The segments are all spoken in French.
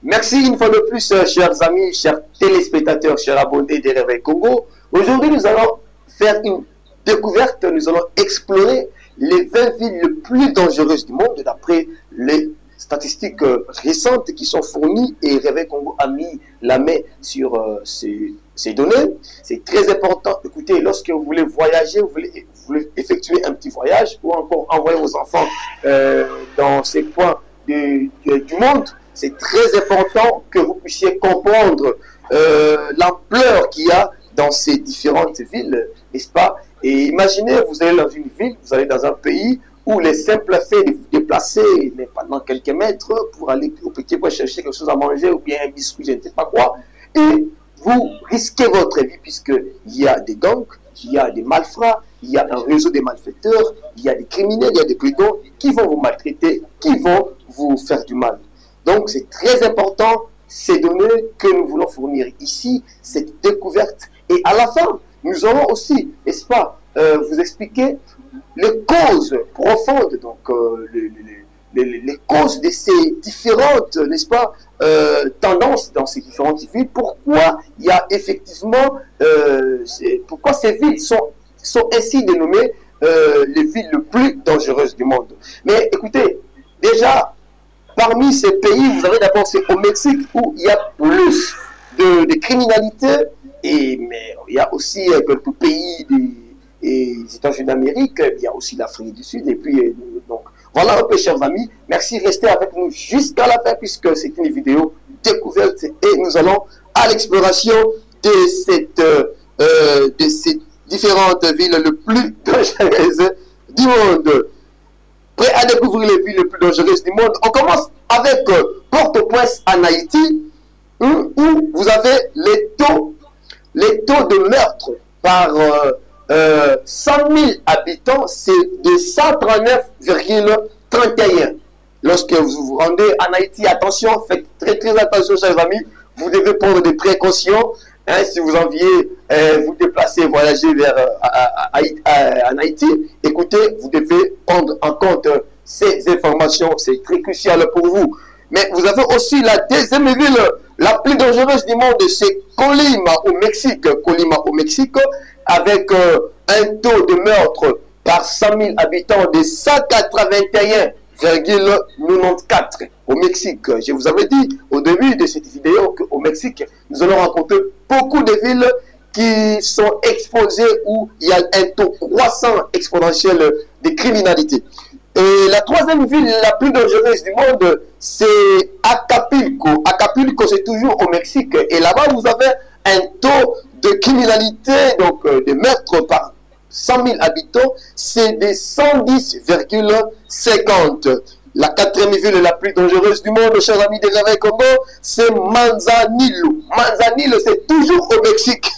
Merci une fois de plus, chers amis, chers téléspectateurs, chers abonnés des Réveils Congo. Aujourd'hui, nous allons faire une découverte, nous allons explorer les 20 villes les plus dangereuses du monde d'après les statistiques récentes qui sont fournies et Réveil Congo a mis la main sur ces données. C'est très important. Écoutez, lorsque vous voulez voyager, vous voulez effectuer un petit voyage ou encore envoyer vos enfants dans ces coins du monde, c'est très important que vous puissiez comprendre l'ampleur qu'il y a dans ces différentes villes, n'est-ce pas? Et imaginez, vous allez dans une ville, vous allez dans un pays où les simples faits de vous déplacer pendant quelques mètres pour aller au petit coin chercher quelque chose à manger ou bien un biscuit, je ne sais pas quoi, et vous risquez votre vie puisqu'il y a des gangs, il y a des malfrats, il y a un réseau de malfaiteurs, il y a des criminels, il y a des brigands qui vont vous maltraiter, qui vont vous faire du mal. Donc c'est très important ces données que nous voulons fournir ici, cette découverte. Et à la fin, nous allons aussi, n'est-ce pas, vous expliquer les causes profondes, donc les causes de ces différentes, n'est-ce pas, tendances dans ces différentes villes. Pourquoi il y a effectivement, pourquoi ces villes sont ainsi dénommées les villes les plus dangereuses du monde. Mais écoutez, déjà, parmi ces pays, vous avez d'abord, c'est au Mexique où il y a plus de criminalité, mais il y a aussi quelques pays des États-Unis d'Amérique, il y a aussi l'Afrique du Sud, et puis donc voilà un peu, chers amis. Merci, restez avec nous jusqu'à la fin puisque c'est une vidéo découverte et nous allons à l'exploration de ces différentes villes les plus dangereuses du monde. Prêt à découvrir les villes les plus dangereuses du monde? On commence avec Port-au-Prince en Haïti, où vous avez les taux de meurtre par 100 000 habitants, c'est de 139,31. Lorsque vous vous rendez en Haïti, attention, faites très attention, chers amis, vous devez prendre des précautions. Hein, si vous enviez vous déplacer, voyager vers en Haïti, écoutez, vous devez prendre en compte ces informations, c'est très crucial pour vous. Mais vous avez aussi la deuxième ville la plus dangereuse du monde, c'est Colima au Mexique. Colima au Mexique, avec un taux de meurtre par 100 000 habitants de 181,94 au Mexique. Je vous avais dit au début de cette vidéo qu'au Mexique, nous allons rencontrer beaucoup de villes qui sont exposées où il y a un taux croissant exponentiel de criminalité. Et la troisième ville la plus dangereuse du monde, c'est Acapulco. Acapulco, c'est toujours au Mexique. Et là-bas, vous avez un taux de criminalité, donc de meurtres par 100 000 habitants, c'est de 110,50. La quatrième ville la plus dangereuse du monde, chers amis de Réveil Congo, c'est Manzanillo. Manzanillo, c'est toujours au Mexique.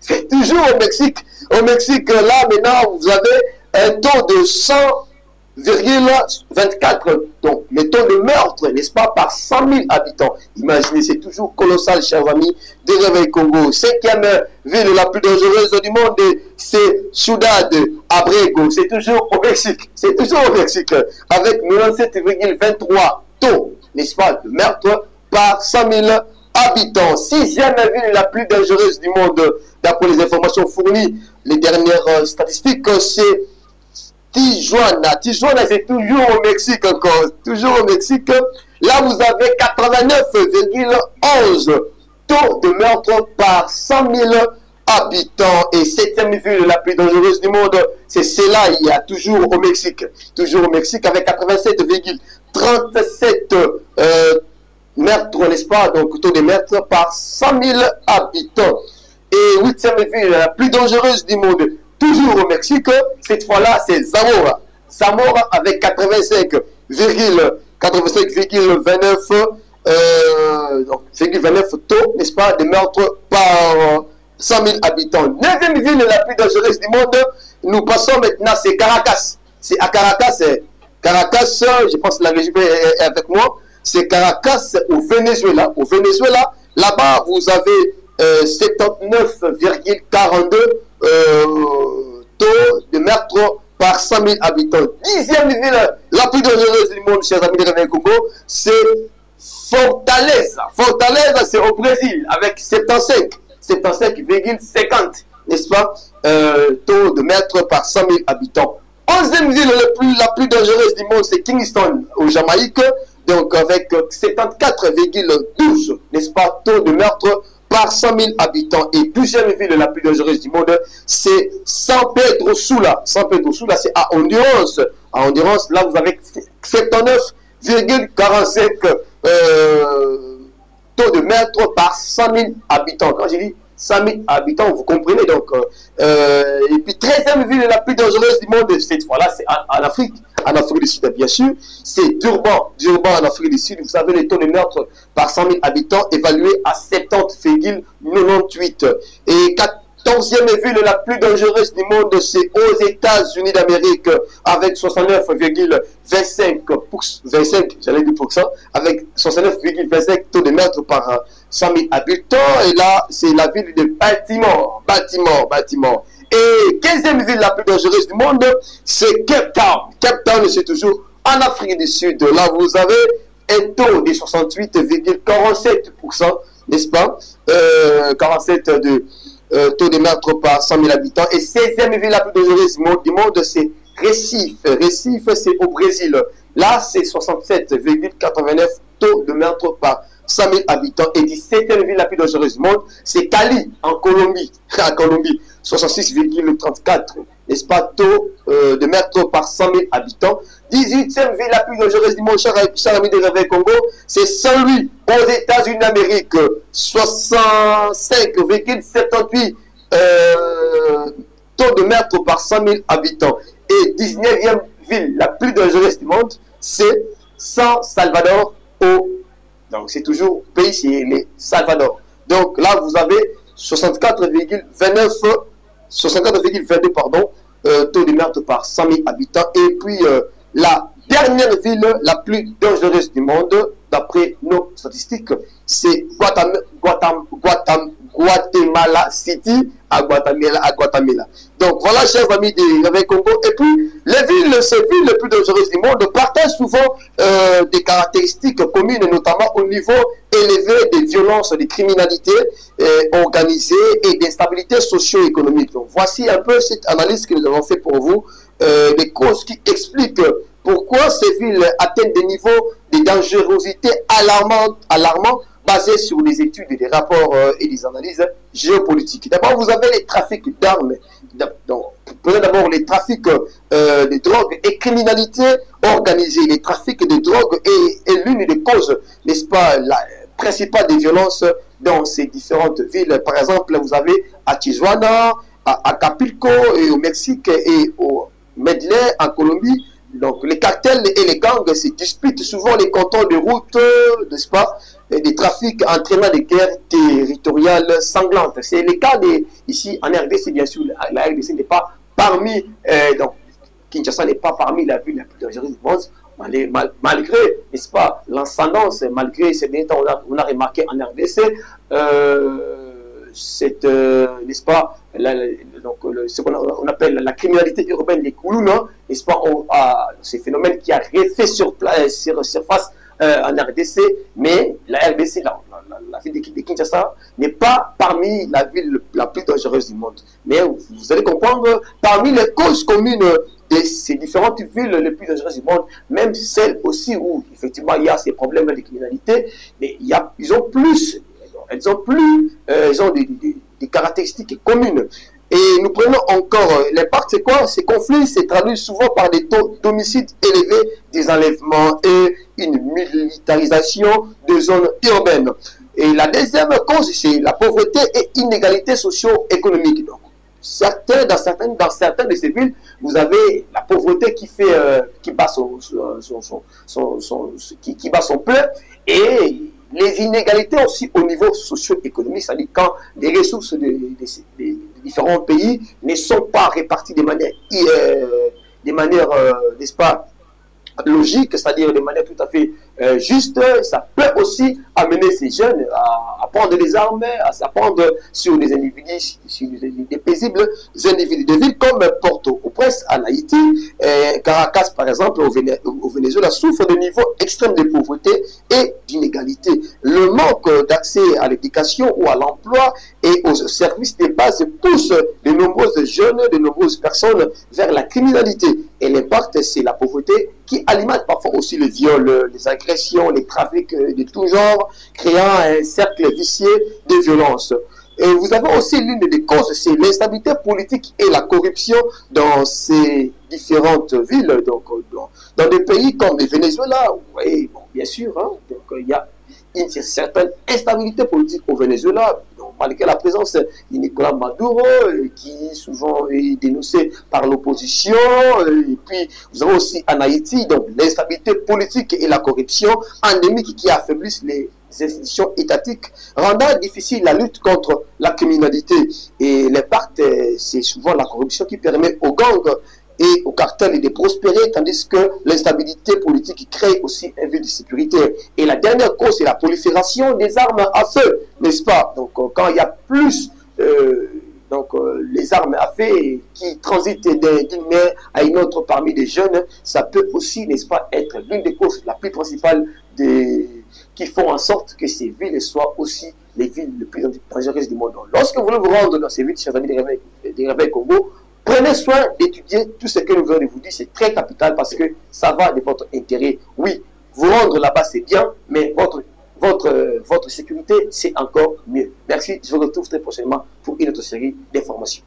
C'est toujours au Mexique. Au Mexique, là, maintenant, vous avez un taux de 100,24. Donc, le taux de meurtre, n'est-ce pas, par 100 000 habitants. Imaginez, c'est toujours colossal, chers amis de Réveil Congo. Cinquième ville la plus dangereuse du monde, c'est Ciudad Abrego. C'est toujours au Mexique. C'est toujours au Mexique. Avec 97,23 taux, n'est-ce pas, de meurtre par 100 000 habitants. Sixième ville la plus dangereuse du monde, d'après les informations fournies, les dernières statistiques, c'est Tijuana. Tijuana, c'est toujours au Mexique encore. Toujours au Mexique. Là, vous avez 89,11 taux de meurtre par 100 000 habitants. Et septième ville la plus dangereuse du monde, c'est celle-là. Il y a toujours au Mexique. Toujours au Mexique avec 87,37 meurtres, n'est-ce pas? Donc, taux de meurtre par 100 000 habitants. Et huitième ville la plus dangereuse du monde, toujours au Mexique, cette fois-là, c'est Zamora. Zamora avec 85,29 taux, n'est-ce pas, de meurtres par 100 000 habitants. Neuvième ville la plus dangereuse du monde, nous passons maintenant, c'est Caracas. C'est à Caracas, Caracas, je pense que la région est avec moi, c'est Caracas au Venezuela. Au Venezuela, là-bas, vous avez 79,42 taux de meurtre par 100 000 habitants. Dixième ville la plus dangereuse du monde, chers amis de Réveil Congo, c'est Fortaleza. Fortaleza, c'est au Brésil, avec 75,50, n'est-ce pas, taux de mètres par 100 000 habitants. 11e ville la plus dangereuse du monde, c'est Kingston, au Jamaïque, donc avec 74,12, n'est-ce pas, taux de meurtre par 100 000 habitants. Et 12e ville la plus dangereuse du monde, c'est San Pedro Sula. San Pedro Sula, c'est à Honduras. À Honduras, là, vous avez 79,45 taux de meurtre par 100 000 habitants. Quand je dis 100 000 habitants, vous comprenez donc. Et puis 13e ville la plus dangereuse du monde, cette fois-là, c'est en Afrique du Sud, bien sûr. C'est Durban en Afrique du Sud. Vous avez le taux de meurtre par 100 000 habitants évalué à 70,98. Et 14e ville la plus dangereuse du monde, c'est aux États-Unis d'Amérique, avec 69,25%, avec 69,25 taux de meurtre par 100 000 habitants. Et là, c'est la ville de Baltimore. Et 15e ville la plus dangereuse du monde, c'est Cape Town. Cape Town, c'est toujours en Afrique du Sud. Là, vous avez un taux de 68,47%, n'est-ce pas? 47 de taux de meurtre par 100 000 habitants. Et 16e ville la plus dangereuse du monde, c'est Recife. Recife, c'est au Brésil. Là, c'est 67,89 taux de meurtre par 100 000 habitants. Et 17e ville la plus dangereuse du monde, c'est Cali, en Colombie. À Colombie, 66,34, n'est-ce pas, taux de meurtre par 100 000 habitants. 18e ville la plus dangereuse du monde, cher ami de Réveil Congo, c'est Saint-Louis, aux États-Unis d'Amérique. 65,78 taux de meurtre par 100 000 habitants. Et 19e ville la plus dangereuse du monde, c'est San Salvador. Donc c'est toujours pays, c'est le Salvador. Donc là, vous avez 64,22 taux de meurtre par 100 000 habitants. Et puis la dernière ville la plus dangereuse du monde, d'après nos statistiques, c'est Guatemala City, à Guatemala. Donc voilà, chers amis de Réveil Congo. Et puis, ces villes les plus dangereuses du monde partagent souvent des caractéristiques communes, notamment au niveau élevé des violences, des criminalités organisées et d'instabilité socio-économique. Donc voici un peu cette analyse que nous avons fait pour vous, des causes qui expliquent pourquoi ces villes atteignent des niveaux de dangerosité alarmants basés sur des études, des rapports et des analyses géopolitiques. D'abord, vous avez les trafics d'armes. Prenez d'abord les trafics de drogue et criminalité organisée. Les trafics de drogue est l'une des causes, n'est-ce pas, la principale des violences dans ces différentes villes. Par exemple, vous avez à Tijuana, à Acapulco et au Mexique et au Medellín en Colombie. Donc les cartels et les gangs se disputent souvent les cantons de route, n'est-ce pas, et des trafics entraînant des guerres territoriales sanglantes. C'est le cas ici en RDC, bien sûr. La RDC n'est pas parmi, donc Kinshasa n'est pas parmi la ville la plus dangereuse du monde, malgré, n'est-ce pas, l'ascendance, malgré ces derniers temps, on a remarqué en RDC n'est-ce pas, ce qu'on appelle la criminalité urbaine des Koulouna, n'est-ce pas, ces phénomènes qui a refait surface en RDC, mais la RDC, la ville de Kinshasa, n'est pas parmi la ville la plus dangereuse du monde. Mais vous allez comprendre, parmi les causes communes de ces différentes villes les plus dangereuses du monde, même celles aussi où effectivement il y a ces problèmes de criminalité, mais ils ont des caractéristiques communes. Et nous prenons encore l'impact, c'est quoi? Ces conflits se traduisent souvent par des taux d'homicides élevés, des enlèvements et une militarisation de zones urbaines. Et la deuxième cause, c'est la pauvreté et inégalité socio-économique. Donc, dans certaines de ces villes, vous avez la pauvreté qui bat son plein, et les inégalités aussi au niveau socio-économique, c'est-à-dire quand les ressources des différents pays ne sont pas réparties de manière, n'est-ce pas, logique, c'est-à-dire de manière tout à fait juste, ça peut aussi amener ces jeunes à prendre les armes, à s'apprendre sur des individus, sur des paisibles individus de villes comme Port-au-Prince en Haïti. Caracas, par exemple, au Venezuela, souffre de niveaux extrêmes de pauvreté et d'inégalité. Le manque d'accès à l'éducation ou à l'emploi et aux services de base pousse de nombreuses jeunes, de nombreuses personnes vers la criminalité. Et l'impact, c'est la pauvreté qui alimente parfois aussi le viol, les agressions, les trafics de tout genre, créant un cercle vicieux de violence. Et vous avez aussi l'une des causes, c'est l'instabilité politique et la corruption dans ces différentes villes. Donc, dans des pays comme le Venezuela, oui, bon, bien sûr, hein, donc, il y a une certaine instabilité politique au Venezuela, donc, malgré la présence de Nicolas Maduro, qui souvent est dénoncé par l'opposition. Et puis, vous avez aussi en Haïti, donc l'instabilité politique et la corruption endémique qui affaiblissent les institutions étatiques, rendant difficile la lutte contre la criminalité. Et l'impact, c'est souvent la corruption qui permet aux gangs et aux cartels de prospérer, tandis que l'instabilité politique crée aussi un vide de sécurité. Et la dernière cause, c'est la prolifération des armes à feu, n'est-ce pas? Donc, quand il y a plus les armes à feu qui transitent d'une main à une autre parmi les jeunes, ça peut aussi, n'est-ce pas, être l'une des causes la plus principale qui font en sorte que ces villes soient aussi les villes les plus dangereuses du monde. Donc, lorsque vous voulez vous rendre dans ces villes, chers amis des Réveils Congo, prenez soin d'étudier tout ce que nous venons de vous dire, c'est très capital parce que ça va de votre intérêt. Oui, vous rendre là-bas c'est bien, mais votre sécurité c'est encore mieux. Merci, je vous retrouve très prochainement pour une autre série d'informations.